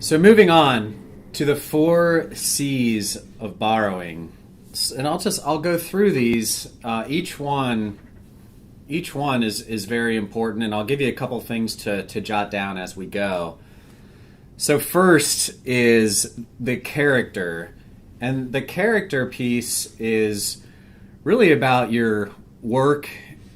So moving on to the 4 C's of borrowing, and I'll go through these. Each one is very important, and I'll give you a couple things to jot down as we go. So first is the character, and the character piece is really about your work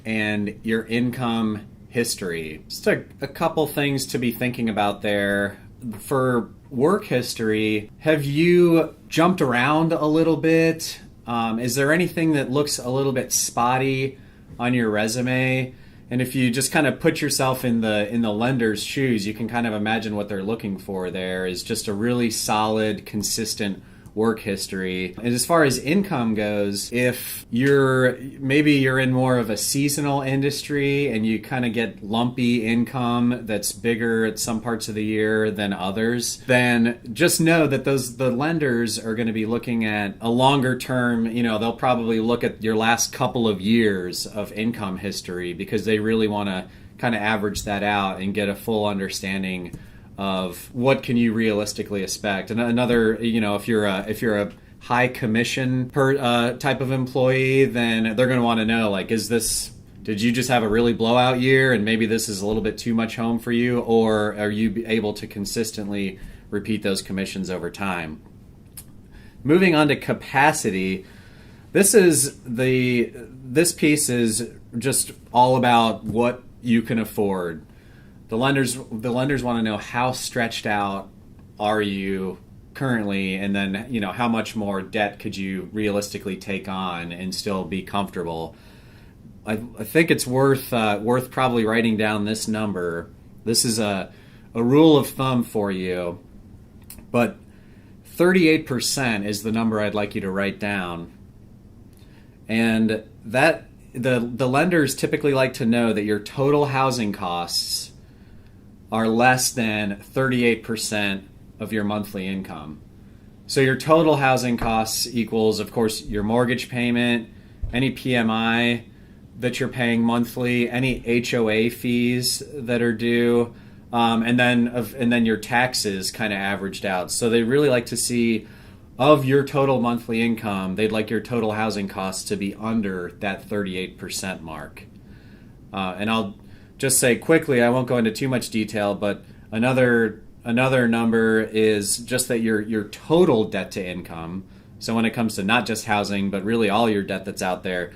and your income history. Just a couple things to be thinking about there. For work history, have you jumped around a little bit? Is there anything that looks a little bit spotty on your resume? And if you just kind of put yourself in the lender's shoes, you can kind of imagine what they're looking for there is just a really solid, consistent work history. And as far as income goes, if you're in more of a seasonal industry and you kind of get lumpy income that's bigger at some parts of the year than others, then just know that the lenders are going to be looking at a longer term, they'll probably look at your last couple of years of income history because they really want to kind of average that out and get a full understanding of what can you realistically expect. And another, if you're a high commission type of employee, then they're going to want to know, like, did you just have a really blowout year and maybe this is a little bit too much home for you, or are you able to consistently repeat those commissions over time? Moving on to capacity, this piece is just all about what you can afford. The lenders want to know how stretched out are you currently, and then how much more debt could you realistically take on and still be comfortable. I think it's worth probably writing down this number. This is a rule of thumb for you, but 38% is the number I'd like you to write down, and that the lenders typically like to know that your total housing costs are less than 38% of your monthly income. So your total housing costs equals, of course, your mortgage payment, any PMI that you're paying monthly, any HOA fees that are due, and then your taxes kind of averaged out. So they really like to see, of your total monthly income, they'd like your total housing costs to be under that 38% mark. And I'll just say quickly, I won't go into too much detail, but another number is just that your total debt to income. So when it comes to not just housing, but really all your debt that's out there,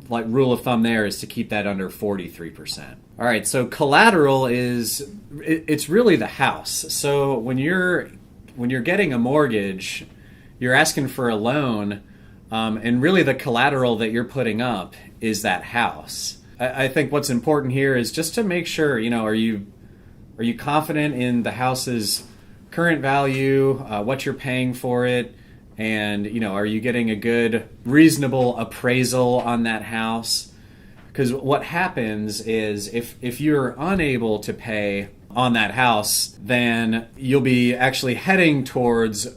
rule of thumb there is to keep that under 43%. All right, so collateral it's really the house. So when you're getting a mortgage, you're asking for a loan, and really the collateral that you're putting up is that house. I think what's important here is just to make sure, are you confident in the house's current value, what you're paying for it, and, are you getting a good, reasonable appraisal on that house? Because what happens is if you're unable to pay on that house, then you'll be actually heading towards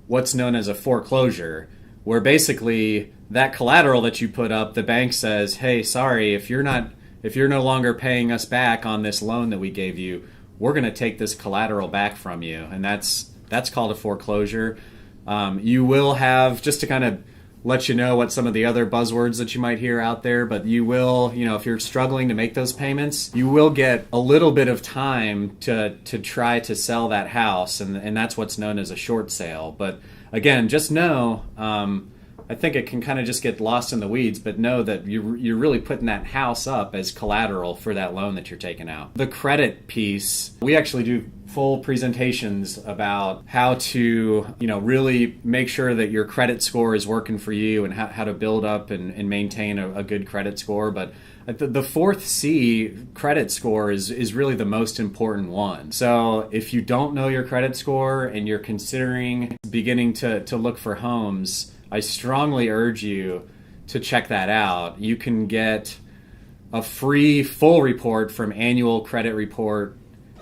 what's known as a foreclosure, where basically that collateral that you put up, the bank says, hey, sorry, if you're no longer paying us back on this loan that we gave you, we're going to take this collateral back from you. And that's called a foreclosure. You will have, just to kind of let you know what some of the other buzzwords that you might hear out there, but you will, if you're struggling to make those payments, you will get a little bit of time to try to sell that house, and that's what's known as a short sale. But again, just know, I think it can kind of just get lost in the weeds, but know that you're really putting that house up as collateral for that loan that you're taking out. The credit piece, we actually do full presentations about how to, really make sure that your credit score is working for you and how to build up and maintain a good credit score. But the 4C credit score is really the most important one. So if you don't know your credit score and you're considering beginning to look for homes, I strongly urge you to check that out. You can get a free full report from Annual Credit Report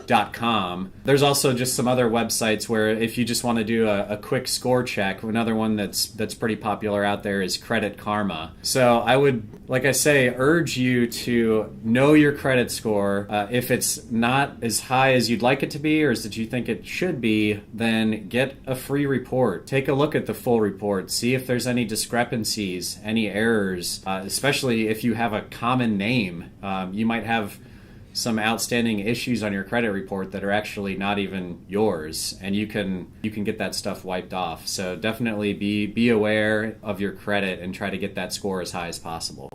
score.com. There's also just some other websites where if you just want to do a quick score check, another one that's pretty popular out there is Credit Karma. So I would, like I say, urge you to know your credit score. If it's not as high as you'd like it to be or as that you think it should be, then get a free report. Take a look at the full report. See if there's any discrepancies, any errors, especially if you have a common name. You might have some outstanding issues on your credit report that are actually not even yours, and you can get that stuff wiped off. So definitely be aware of your credit and try to get that score as high as possible.